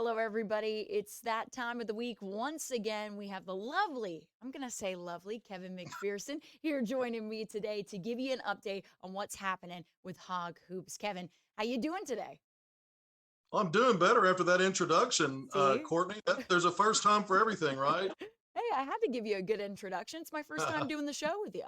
Hello, everybody. It's that time of the week. Once again, we have the lovely, I'm going to say lovely, Kevin McPherson here joining me today to give you an update on what's happening with Hog Hoops. Kevin, how you doing today? I'm doing better after that introduction, See? Courtney. There's a first time for everything, right? Hey, I had to give you a good introduction. It's my first time doing the show with you.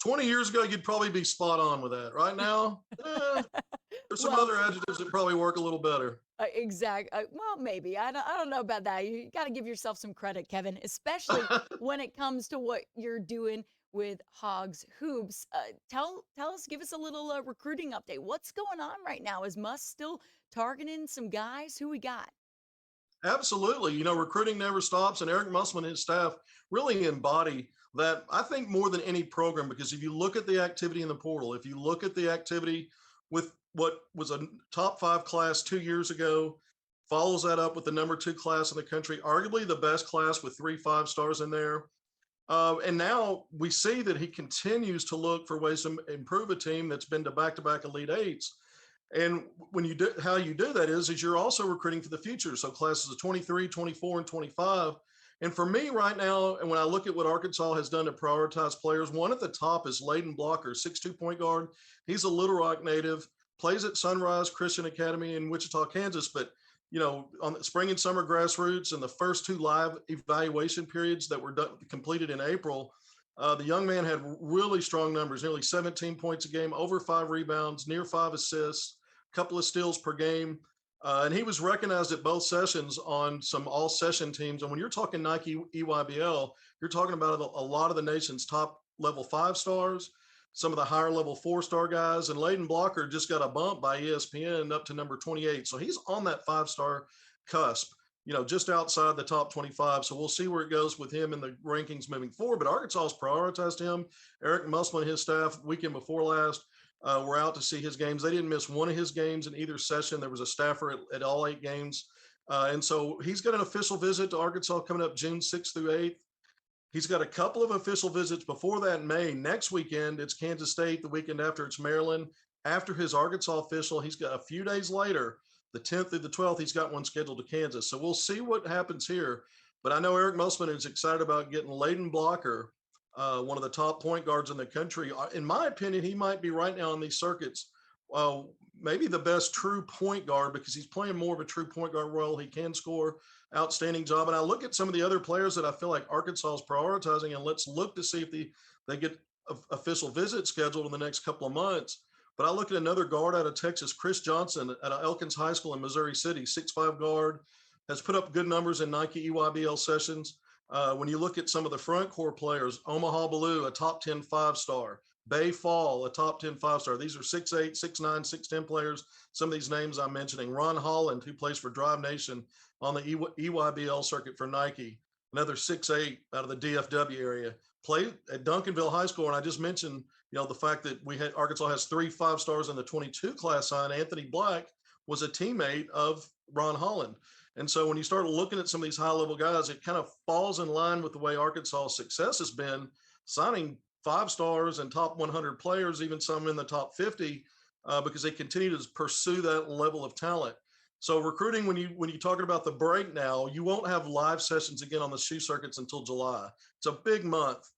20 years ago, you'd probably be spot on with that. Right now, there's some Well, other adjectives that probably work a little better. exact. Well, maybe. I don't know about that. You got to give yourself some credit, Kevin, especially when it comes to what you're doing with Hogs Hoops. Tell us, give us a little recruiting update. What's going on right now? Is Musk still targeting some guys? Who we got? Absolutely. Recruiting never stops, and Eric Musselman and his staff really embody that, I think, more than any program, because if you look at the activity in the portal, if you look at the activity with what was a top five class 2 years ago, follows that up with the number two class in the country, arguably the best class with 3 5 stars in there. And now we see that he continues to look for ways to improve a team that's been to back Elite Eights. And when you do, how you do that is you're also recruiting for the future. So classes of 23, 24, and 25. And for me right now, and when I look at what Arkansas has done to prioritize players, one at the top is Layden Blocker, 6'2" point guard. He's a Little Rock native, plays at Sunrise Christian Academy in Wichita, Kansas. But, on the spring and summer grassroots and the first two live evaluation periods that were completed in April, the young man had really strong numbers, nearly 17 points a game, over 5 rebounds, near 5 assists, couple of steals per game. And he was recognized at both sessions on some all session teams. And when you're talking Nike EYBL, you're talking about a lot of the nation's top level 5 stars, some of the higher level 4 star guys. And Layden Blocker just got a bump by ESPN up to number 28. So he's on that 5 star cusp, just outside the top 25. So we'll see where it goes with him in the rankings moving forward. But Arkansas has prioritized him. Eric Musselman and his staff, weekend before last, were out to see his games. They didn't miss one of his games in either session. There was a staffer at all 8 games. And so he's got an official visit to Arkansas coming up June 6th through 8th. He's got a couple of official visits before that in May. Next weekend, it's Kansas State. The weekend after, it's Maryland. After his Arkansas official, he's got a few days later, the 10th through the 12th, he's got one scheduled to Kansas. So we'll see what happens here. But I know Eric Musselman is excited about getting Layden Blocker, one of the top point guards in the country. In my opinion, he might be right now on these circuits, maybe the best true point guard, because he's playing more of a true point guard role. He can score, outstanding job. And I look at some of the other players that I feel like Arkansas is prioritizing, and let's look to see if they get official visits scheduled in the next couple of months. But I look at another guard out of Texas, Chris Johnson, at Elkins High School in Missouri City, 6'5" guard, has put up good numbers in Nike EYBL sessions. When you look at some of the front court players, Omaha Baloo, a top 10 5-star, Bay Fall, a top 10 5-star. These are 6'8", 6'9", 6'10 players. Some of these names I'm mentioning. Ron Holland, who plays for Drive Nation on the EYBL circuit for Nike, another 6'8" out of the DFW area. Played at Duncanville High School, and I just mentioned, the fact that Arkansas has 3 5-stars in the 22 class sign. Anthony Black was a teammate of Ron Holland. And so when you start looking at some of these high-level guys, it kind of falls in line with the way Arkansas' success has been, signing 5 stars and top 100 players, even some in the top 50, because they continue to pursue that level of talent. So recruiting, when you're talking about the break now, you won't have live sessions again on the shoe circuits until July. It's a big month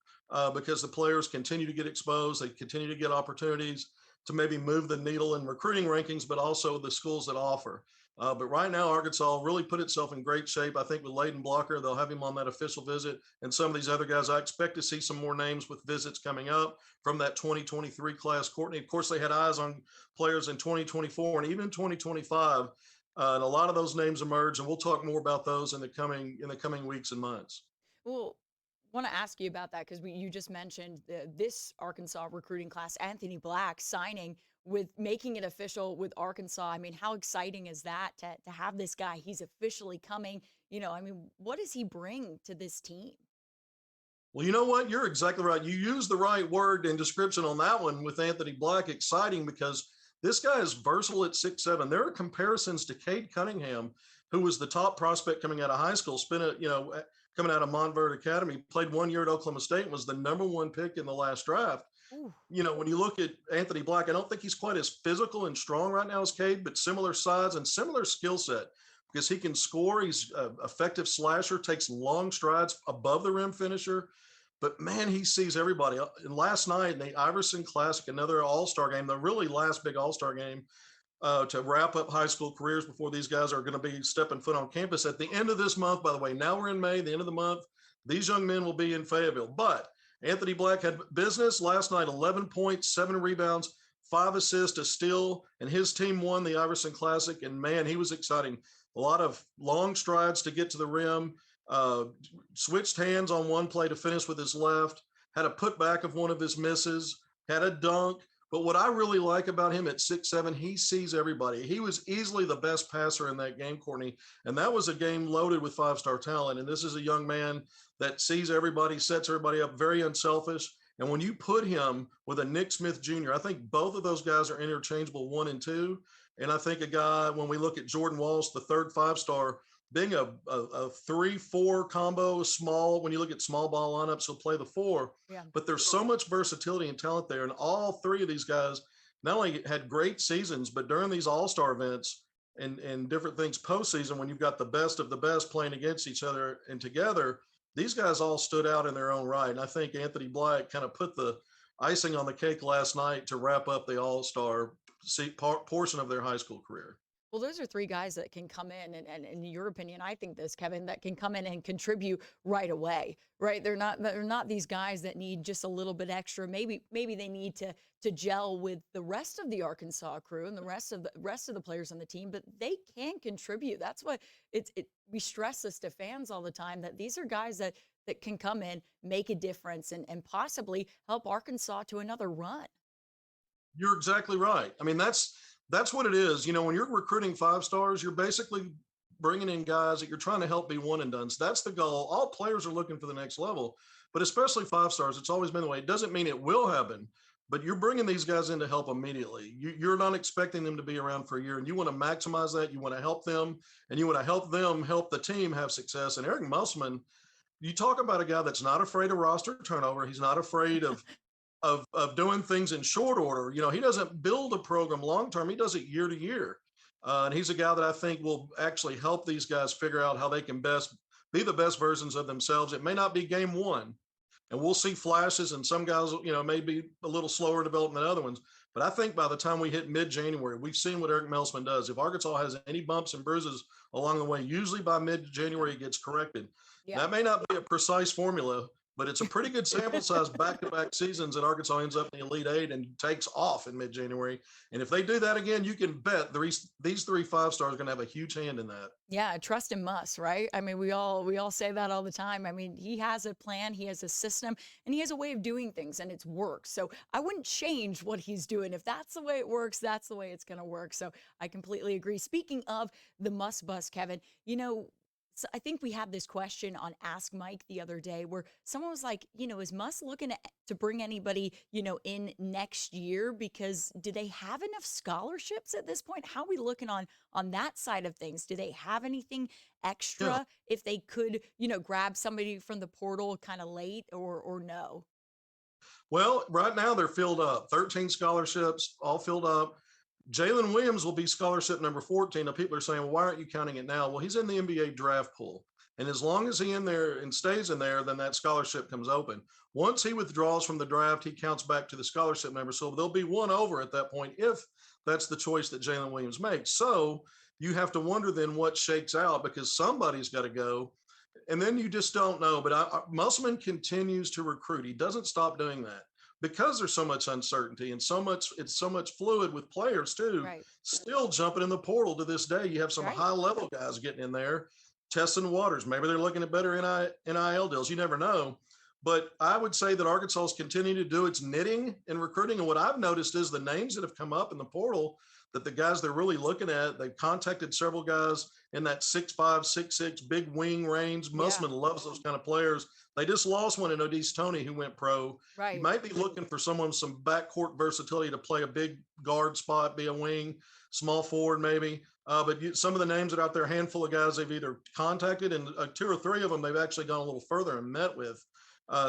because the players continue to get exposed. They continue to get opportunities to maybe move the needle in recruiting rankings, but also the schools that offer. But right now, Arkansas really put itself in great shape. I think with Layden Blocker, they'll have him on that official visit. And some of these other guys, I expect to see some more names with visits coming up from that 2023 class. Courtney, of course, they had eyes on players in 2024 and even 2025. And a lot of those names emerge, and we'll talk more about those in the coming weeks and months. Well, want to ask you about that because you just mentioned this Arkansas recruiting class, Anthony Black signing with making it official with Arkansas. I mean, how exciting is that to have this guy? He's officially coming. What does he bring to this team? Well, you know what? You're exactly right. You used the right word and description on that one with Anthony Black. Exciting because this guy is versatile at 6'7". There are comparisons to Cade Cunningham, who was the top prospect coming out of high school, coming out of Montverde Academy, played 1 year at Oklahoma State, and was the number 1 pick in the last draft. Ooh, When you look at Anthony Black, I don't think he's quite as physical and strong right now as Cade, but similar size and similar skill set because he can score. He's an effective slasher, takes long strides above the rim finisher. But man, he sees everybody. And last night in the Iverson Classic, another All-Star game, the really last big All-Star game to wrap up high school careers before these guys are going to be stepping foot on campus at the end of this month. By the way, now we're in May, the end of the month. These young men will be in Fayetteville. But Anthony Black had business last night, 11 points, 7 rebounds, 5 assists, a steal, and his team won the Iverson Classic. And man, he was exciting. A lot of long strides to get to the rim, uh, switched hands on one play to finish with his left, had a putback of one of his misses, had a dunk. But what I really like about him at 6'7", he sees everybody. He was easily the best passer in that game, Courtney. And that was a game loaded with five-star talent. And this is a young man that sees everybody, sets everybody up, very unselfish. And when you put him with a Nick Smith Jr., I think both of those guys are interchangeable 1 and 2. And I think a guy, when we look at Jordan Walsh, the third five-star, being a 3-4 combo, small, when you look at small ball lineups, he'll play the 4. yeah. But there's so much versatility and talent there. And all three of these guys not only had great seasons, but during these all-star events and different things postseason, when you've got the best of the best playing against each other and together, these guys all stood out in their own right. And I think Anthony Black kind of put the icing on the cake last night to wrap up the all-star portion of their high school career. Well, those are three guys that can come in, and in your opinion, I think this, Kevin, that can come in and contribute right away, right? They're not these guys that need just a little bit extra. Maybe they need to gel with the rest of the Arkansas crew and the rest of the players on the team, but they can contribute. That's what we stress this to fans all the time, that these are guys that can come in, make a difference, and possibly help Arkansas to another run. You're exactly right. I mean, that's what it is. When you're recruiting five stars, you're basically bringing in guys that you're trying to help be one and done. So that's the goal. All players are looking for the next level, but especially five stars. It's always been the way. It doesn't mean it will happen, but you're bringing these guys in to help immediately. You're not expecting them to be around for a year, and you want to maximize that. You want to help them, and you want to help them help the team have success. And Eric Musselman, you talk about a guy that's not afraid of roster turnover. He's not afraid of doing things in short order. He doesn't build a program long term. He does it year to year. And he's a guy that I think will actually help these guys figure out how they can best be the best versions of themselves. It may not be game one, and we'll see flashes, and some guys, may be a little slower developing than other ones. But I think by the time we hit mid-January, we've seen what Eric Musselman does. If Arkansas has any bumps and bruises along the way, usually by mid-January it gets corrected. Yeah. That may not be a precise formula, but it's a pretty good sample size back-to-back seasons that Arkansas ends up in the Elite Eight and takes off in mid-January. And if they do that again, you can bet these 3 5-stars are going to have a huge hand in that. Yeah, trust and must, right? I mean, we all say that all the time. I mean, he has a plan, he has a system, and he has a way of doing things, and it's worked. So I wouldn't change what he's doing. If that's the way it works, that's the way it's going to work. So I completely agree. Speaking of the must bust, Kevin, so I think we had this question on Ask Mike the other day where someone was like, is Muss looking to bring anybody, in next year? Because do they have enough scholarships at this point? How are we looking on that side of things? Do they have anything extra Yeah. if they could, grab somebody from the portal kind of late or no? Well, right now they're filled up. 13 scholarships, all filled up. Jalen Williams will be scholarship number 14. Now, people are saying, well, why aren't you counting it now? Well, he's in the NBA draft pool. And as long as he's in there and stays in there, then that scholarship comes open. Once he withdraws from the draft, he counts back to the scholarship number. So there'll be one over at that point if that's the choice that Jalen Williams makes. So you have to wonder then what shakes out, because somebody's got to go. And then you just don't know. But Musselman continues to recruit. He doesn't stop doing that, because there's so much uncertainty and it's so much fluid with players too. Right. Still jumping in the portal to this day. You have some Right. high level guys getting in there, testing waters. Maybe they're looking at better NIL deals. You never know. But I would say that Arkansas has continued to do its knitting in recruiting. And what I've noticed is the names that have come up in the portal, that the guys they're really looking at, they've contacted several guys in that 6'5", 6'6", big wing range. Musselman loves those kind of players. They just lost one in Odise Tony, who went pro. Right. You might be looking for someone, some backcourt versatility to play a big guard spot, be a wing, small forward maybe. But some of the names that are out there, a handful of guys they've either contacted, and 2 or 3 of them they've actually gone a little further and met with.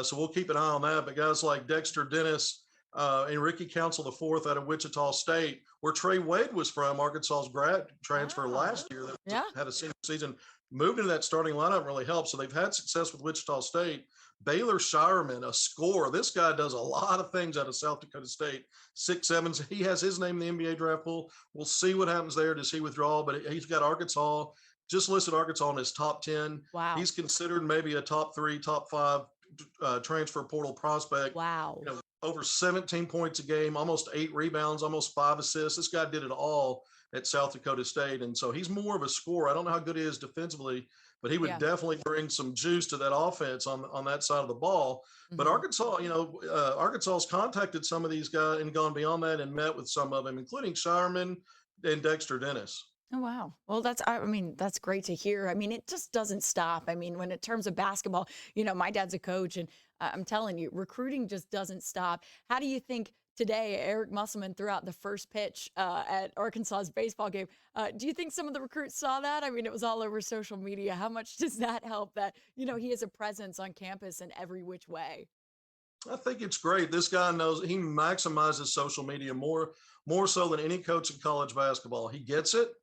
So we'll keep an eye on that. But guys like Dexter Dennis, and Ricky Council IV out of Wichita State, where Trey Wade was from, Arkansas's grad transfer Oh, last year that yeah. had a senior season, moved into that starting lineup really helped. So they've had success with Wichita State. Baylor Shireman, a scorer. This guy does a lot of things out of South Dakota State. 6'7". He has his name in the NBA draft pool. We'll see what happens there. Does he withdraw? But he's got Arkansas, just listed Arkansas in his top 10. Wow. He's considered maybe a top 3, top 5 transfer portal prospect. Wow. Over 17 points a game, almost 8 rebounds, almost 5 assists. This guy did it all at South Dakota State. And so he's more of a scorer. I don't know how good he is defensively, but he would Yeah. definitely bring some juice to that offense on that side of the ball. But Mhm. Arkansas, Arkansas's contacted some of these guys and gone beyond that and met with some of them, including Shireman and Dexter Dennis. Oh, wow. Well, I mean, that's great to hear. I mean, it just doesn't stop. I mean, when in terms of basketball, my dad's a coach, and I'm telling you, recruiting just doesn't stop. How do you think today Eric Musselman threw out the first pitch at Arkansas's baseball game? Do you think some of the recruits saw that? I mean, it was all over social media. How much does that help that, he has a presence on campus in every which way? I think it's great. This guy knows he maximizes social media more so than any coach in college basketball. He gets it,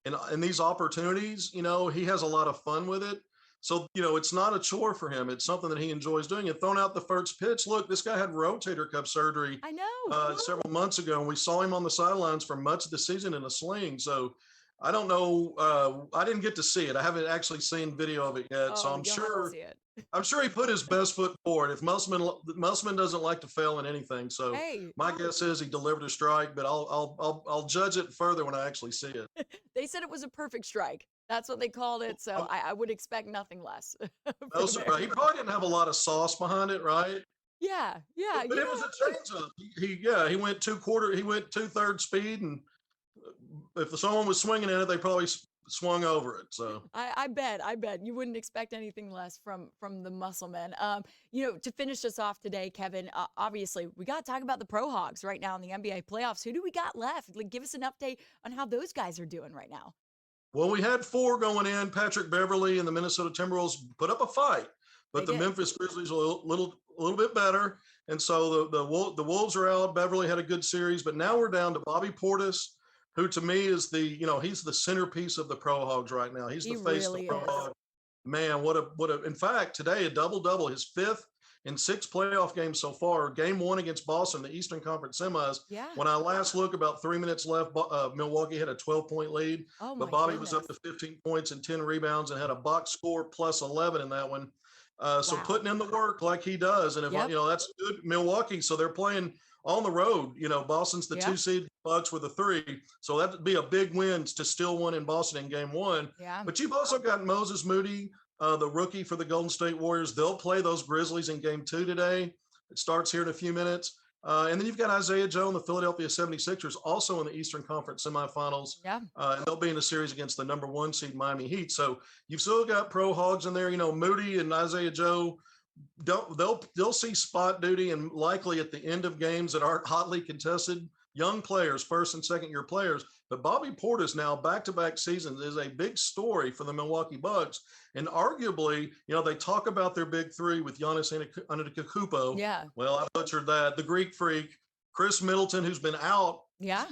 and these opportunities, he has a lot of fun with it. So it's not a chore for him. It's something that he enjoys doing. And throwing out the first pitch. Look, this guy had rotator cuff surgery I know. several months ago, and we saw him on the sidelines for much of the season in a sling. So I don't know. I didn't get to see it. I haven't actually seen video of it yet. So Oh, you'll have to see it. I'm sure he put his best foot forward. If Musselman doesn't like to fail in anything, so Hey, my guess is he delivered a strike. But I'll judge it further when I actually see it. they said it was a perfect strike. That's what they called it. So Um, I would expect nothing less No from surprise. He Eric. probably didn't have a lot of sauce behind it, right? Yeah, yeah. But it was a changeup. He went he went 2/3 speed, and if someone was swinging at it, they probably swung over it. So. I bet you wouldn't expect anything less from the Muscleman. To finish us off today, Kevin. Obviously, we got to talk about the Pro Hogs right now in the NBA playoffs. Who do we got left? Like, give us an update on how those guys are doing right now. Well, we had 4 going in. Patrick Beverly and the Minnesota Timberwolves put up a fight, They but the did. Memphis Grizzlies are a little bit better. And so the Wolves are out. Beverly had a good series, but now we're down to Bobby Portis, who to me is he's the centerpiece of the Pro Hogs right now. He's He the face of the really Pro is. Hogs. Man, in fact, today a double-double, his 5th in 6 playoff games so far. Game 1 against Boston, the Eastern Conference semis. Yeah. When I last look, about 3 minutes left, Milwaukee had a 12-point lead, Oh but my Bobby was up goodness. to 15 points and 10 rebounds and had a box score plus 11 in that one. So Wow. putting in the work like he does, and if Yep. that's good. Milwaukee, so they're playing on the road. Boston's the Yeah. 2 seed, Bucks were the 3, so that'd be a big win to still win in Boston in Game 1. Yeah. But you've also got Moses Moody, the rookie for the Golden State Warriors. They'll play those Grizzlies in Game 2 today. It starts here in a few minutes. And then you've got Isaiah Joe and the Philadelphia 76ers also in the Eastern Conference semifinals. Yeah. And they'll be in a series against the number 1 seed Miami Heat. So you've still got Pro Hogs in there. Moody and Isaiah Joe, they'll see spot duty, and likely at the end of games that aren't hotly contested, young players, first and second year players. But Bobby Portis now back-to-back seasons is a big story for the Milwaukee Bucks. And arguably, they talk about their big 3 with Giannis Antetokounmpo. Yeah. Well, I butchered that. The Greek Freak, Chris Middleton, who's been out Yeah.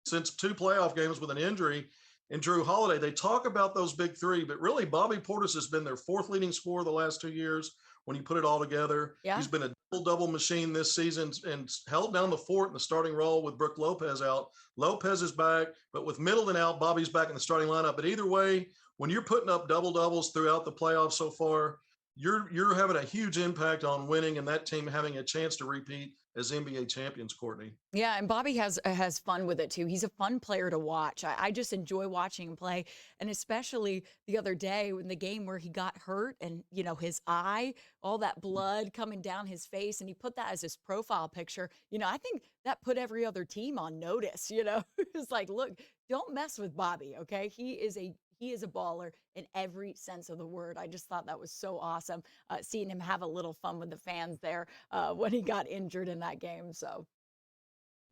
since 2 playoff games with an injury, and Drew Holiday. They talk about those big 3, but really Bobby Portis has been their 4th leading scorer the last 2 years. When you put it all together, Yeah. he's been a double machine this season and held down the fort in the starting role with Brook Lopez out. Lopez is back, but with Middleton out, Bobby's back in the starting lineup. But either way, when you're putting up double doubles throughout the playoffs so far, you're having a huge impact on winning and that team having a chance to repeat as NBA champions, Courtney. Yeah, and Bobby has fun with it too. He's a fun player to watch. I just enjoy watching him play, and especially the other day in the game where he got hurt and his eye, all that blood coming down his face, and he put that as his profile picture. I think that put every other team on notice. It's like, look, don't mess with Bobby, okay? He is a baller in every sense of the word. I just thought that was so awesome, seeing him have a little fun with the fans there when he got injured in that game. So,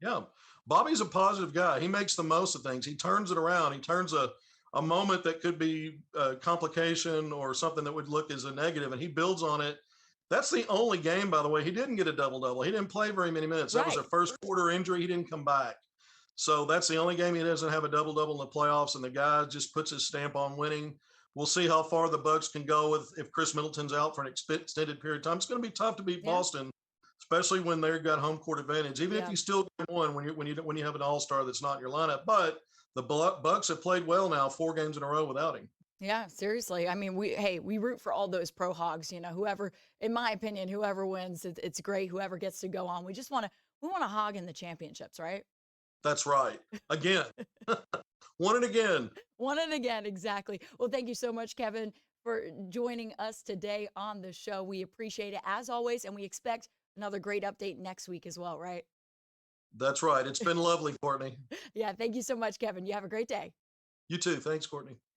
Yeah. Bobby's a positive guy. He makes the most of things. He turns it around. He turns a moment that could be a complication or something that would look as a negative, and he builds on it. That's the only game, by the way. He didn't get a double double. He didn't play very many minutes. That was a Right. first quarter injury. He didn't come back. So that's the only game he doesn't have a double double in the playoffs. And the guy just puts his stamp on winning. We'll see how far the Bucks can go with if Chris Middleton's out for an extended period of time. It's going to be tough to beat Yeah. Boston, especially when they've got home court advantage. Even if Yeah. you still won when you have an all star that's not in your lineup, but the Bucks have played well now, 4 games in a row without him. Yeah, seriously. I mean, we root for all those pro hogs, whoever, in my opinion, whoever wins, it's great. Whoever gets to go on. We want to hog in the championships, right? That's right. Again, won it again. Won it again, exactly. Well, thank you so much, Kevin, for joining us today on the show. We appreciate it as always, and we expect another great update next week as well, right? That's right. It's been lovely, Courtney. Yeah, thank you so much, Kevin. You have a great day. You too. Thanks, Courtney.